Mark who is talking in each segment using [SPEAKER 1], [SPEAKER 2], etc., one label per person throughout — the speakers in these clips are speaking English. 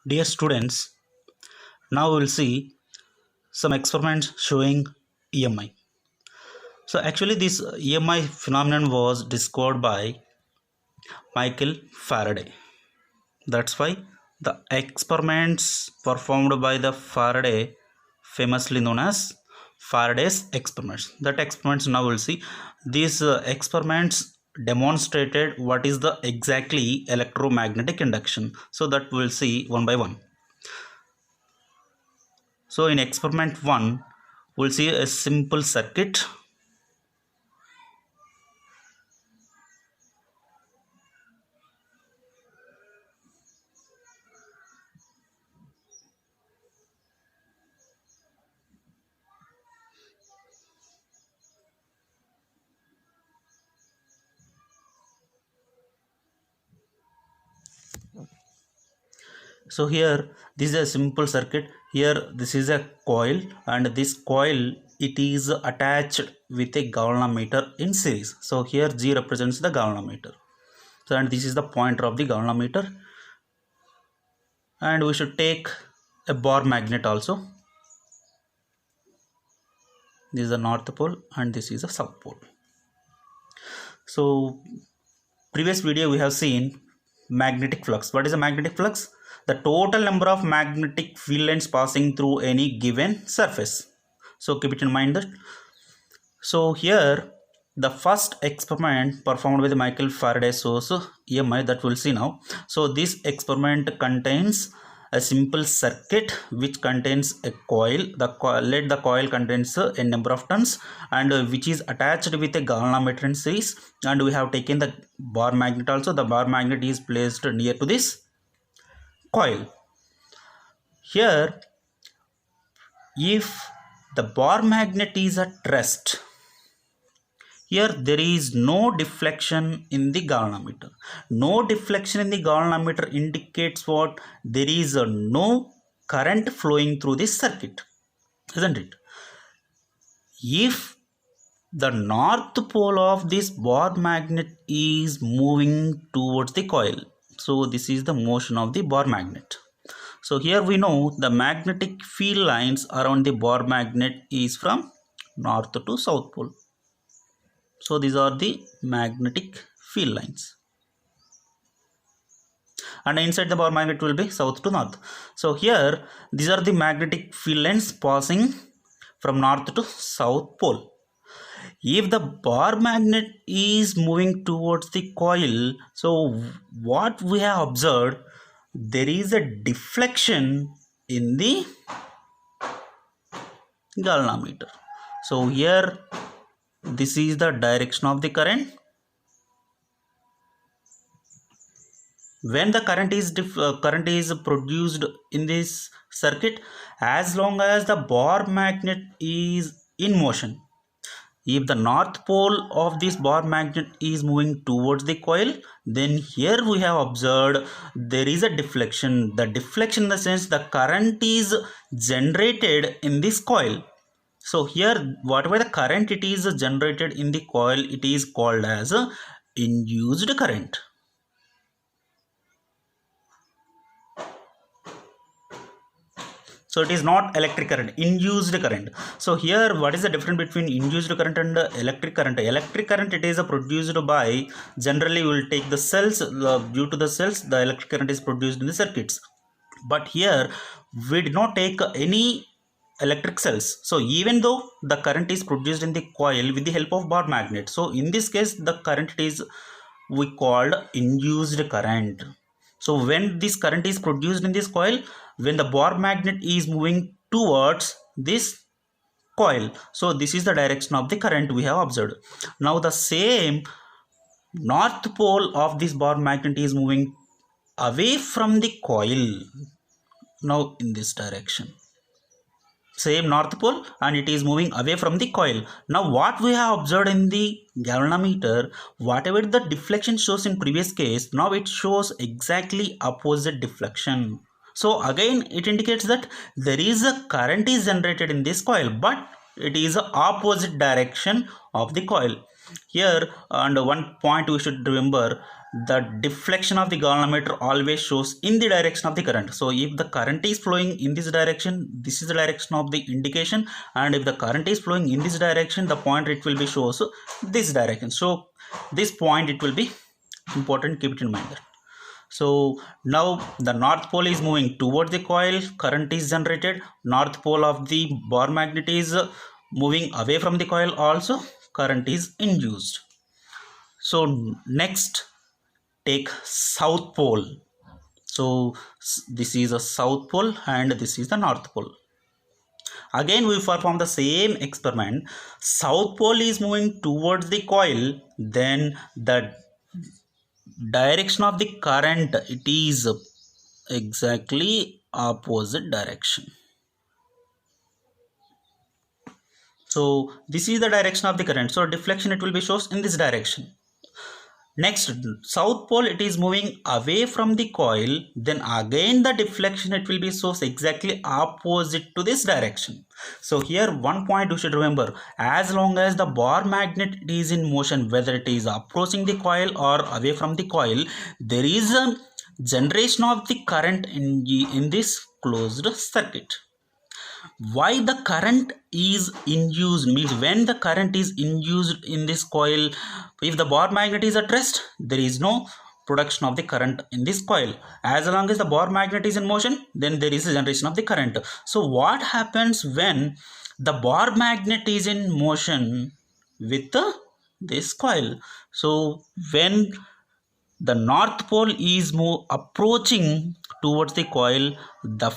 [SPEAKER 1] Dear students, now we will see some experiments showing EMI. So actually this EMI phenomenon was discovered by Michael Faraday. That's why the experiments performed by the Faraday, famously known as Faraday's experiments. That experiments now we'll see. These experiments demonstrated what is the exactly electromagnetic induction. So that we'll see one by one. So in experiment 1, we'll see a simple circuit. So here this is a simple circuit. Here this is a coil, and this coil it is attached with a galvanometer in series. So here G represents the galvanometer. So and this is the pointer of the galvanometer, and we should take a bar magnet also. This is the north pole and this is the south pole. So previous video we have seen magnetic flux. What is a magnetic flux? The total number of magnetic field lines passing through any given surface. So keep it in mind that. So here the first experiment performed with Michael Faraday source EMI that we'll see now. So this experiment contains a simple circuit which contains a coil. Let the coil contains a number of turns, and which is attached with a galvanometer in series, and we have taken the bar magnet also. The bar magnet is placed near to this coil. Here if the bar magnet is at rest, here there is no deflection in the galvanometer. No deflection in the galvanometer indicates what? There is no current flowing through this circuit, isn't it? If the north pole of this bar magnet is moving towards the coil, so this is the motion of the bar magnet. So here we know the magnetic field lines around the bar magnet is from north to south pole. So these are the magnetic field lines, and inside the bar magnet will be south to north. So here these are the magnetic field lines passing from north to south pole. If the bar magnet is moving towards the coil, so what we have observed, there is a deflection in the galvanometer. So here this is the direction of the current. When the current is produced in this circuit, as long as the bar magnet is in motion, if the north pole of this bar magnet is moving towards the coil, then here we have observed there is a deflection. The deflection in the sense the current is generated in this coil. So here whatever the current it is generated in the coil, it is called as induced current. So it is not electric current, induced current. So here what is the difference between induced current and electric current? Electric current it is produced by, generally we will take the cells, due to the cells the electric current is produced in the circuits. But here we did not take any electric cells. So even though the current is produced in the coil with the help of bar magnet, so in this case the current is we called induced current. So when this current is produced in this coil, when the bar magnet is moving towards this coil, so this is the direction of the current we have observed. Now the same north pole of this bar magnet is moving away from the coil, now in this direction, same north pole, and it is moving away from the coil. Now what we have observed in the galvanometer, whatever the deflection shows in previous case, now it shows exactly opposite deflection. So again it indicates that there is a current is generated in this coil, but it is a opposite direction of the coil. Here, and one point we should remember, the deflection of the galvanometer always shows in the direction of the current. So if the current is flowing in this direction, this is the direction of the indication, and if the current is flowing in this direction, the point it will be shows this direction. So this point it will be important, keep it in mind. So now the north pole is moving towards the coil, current is generated. North pole of the bar magnet is moving away from the coil, also current is induced. So next, take south pole. So this is a south pole and this is the north pole. Again we perform the same experiment. South pole is moving towards the coil, then the direction of the current, it is exactly opposite direction. So this is the direction of the current, so deflection it will be shows in this direction. Next, south pole it is moving away from the coil, then again the deflection it will be shows exactly opposite to this direction. So here one point you should remember, as long as the bar magnet is in motion, whether it is approaching the coil or away from the coil, there is a generation of the current in this closed circuit. Why the current is induced means, when the current is induced in this coil, if the bar magnet is at rest, there is no production of the current in this coil. As long as the bar magnet is in motion, then there is a generation of the current. So what happens when the bar magnet is in motion with this coil? So when the north pole is approaching towards the coil, the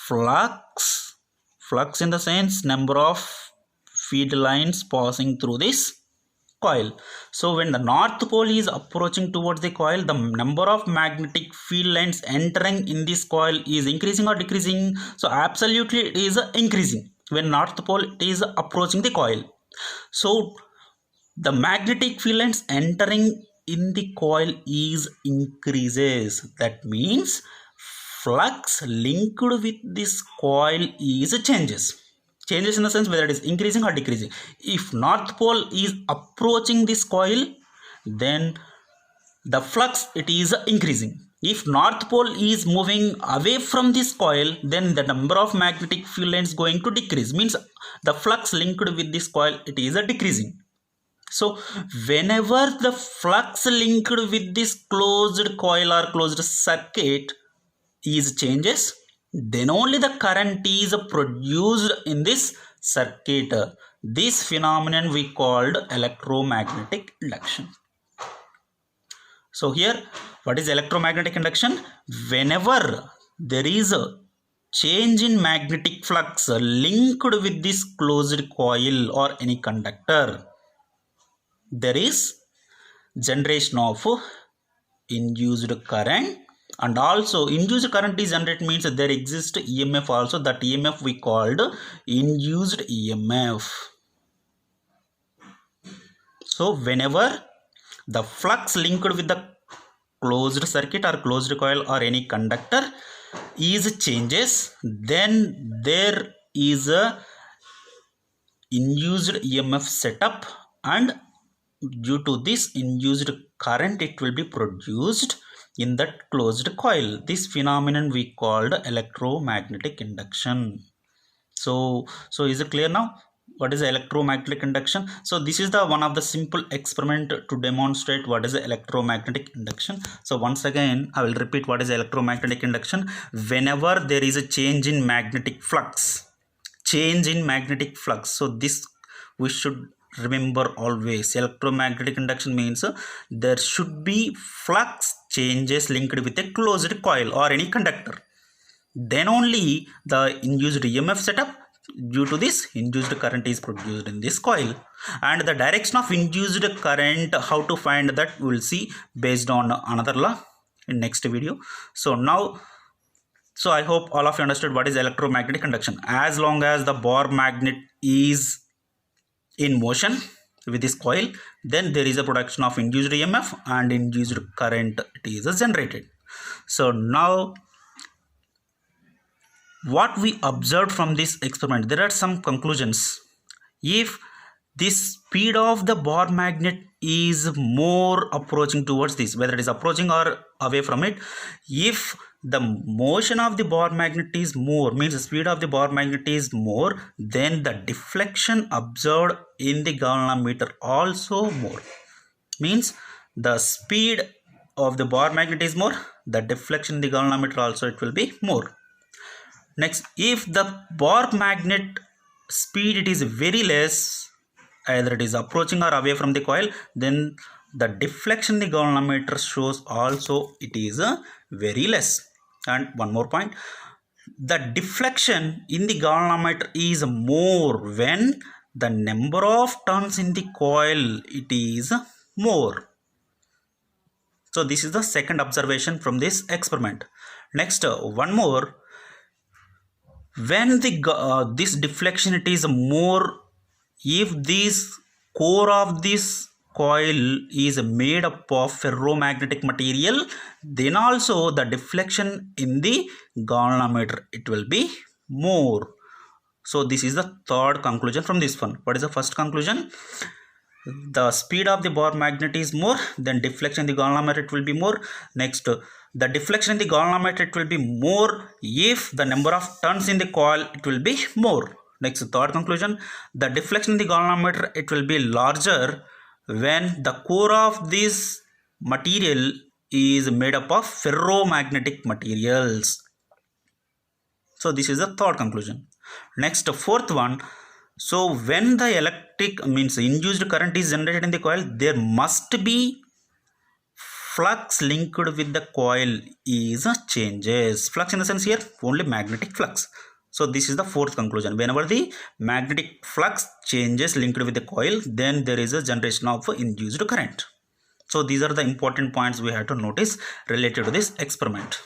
[SPEAKER 1] flux in the sense number of feed lines passing through this coil. So when the north pole is approaching towards the coil, the number of magnetic field lines entering in this coil is increasing or decreasing? So absolutely it is increasing when north pole is approaching the coil. So the magnetic field lines entering in the coil is increases. That means flux linked with this coil is changes in the sense whether it is increasing or decreasing. If north pole is approaching this coil, then the flux it is increasing. If north pole is moving away from this coil, then the number of magnetic field lines going to decrease, means the flux linked with this coil it is decreasing. So whenever the flux linked with this closed coil or closed circuit is changes, then only the current is produced in this circuit. This phenomenon we called electromagnetic induction. So here, what is electromagnetic induction? Whenever there is a change in magnetic flux linked with this closed coil or any conductor, there is generation of induced current. And also induced current is generated means there exists EMF also. That EMF we called induced EMF. So whenever the flux linked with the closed circuit or closed coil or any conductor is changes, then there is a induced EMF setup, and due to this induced current it will be produced in that closed coil. This phenomenon we called electromagnetic induction. So is it clear now what is electromagnetic induction? So this is the one of the simple experiment to demonstrate what is electromagnetic induction. So once again I will repeat what is electromagnetic induction. Whenever there is a change in magnetic flux, so this we should remember always. Electromagnetic induction means there should be flux changes linked with a closed coil or any conductor, then only the induced EMF setup. Due to this, induced current is produced in this coil. And the direction of induced current, how to find that, we will see based on another law in next video. So I hope all of you understood what is electromagnetic induction. As long as the bar magnet is in motion with this coil, then there is a production of induced EMF and induced current it is generated. So now what we observed from this experiment, there are some conclusions. If the speed of the bar magnet is more approaching towards this, whether it is approaching or away from it. If the motion of the bar magnet is more, means the speed of the bar magnet is more, then the deflection observed in the galvanometer also more. Means the speed of the bar magnet is more, the deflection in the galvanometer also it will be more. Next, if the bar magnet speed it is very less, either it is approaching or away from the coil, then the deflection in the galvanometer shows also it is very less. And one more point, the deflection in the galvanometer is more when the number of turns in the coil it is more. So this is the second observation from this experiment. Next, one more, when the this deflection it is more, if this core of this coil is made up of ferromagnetic material, then also the deflection in the galvanometer it will be more. So this is the third conclusion from this one. What is the first conclusion? The speed of the bar magnet is more, then deflection in the galvanometer it will be more. Next, the deflection in the galvanometer it will be more if the number of turns in the coil it will be more. Next, third conclusion, the deflection in the galvanometer it will be larger when the core of this material is made up of ferromagnetic materials. So this is the third conclusion. Next, fourth one, so when the electric means induced current is generated in the coil, there must be flux linked with the coil is changes. Flux in the sense here only magnetic flux. So this is the fourth conclusion. Whenever the magnetic flux changes linked with the coil, then there is a generation of induced current. So these are the important points we have to notice related to this experiment.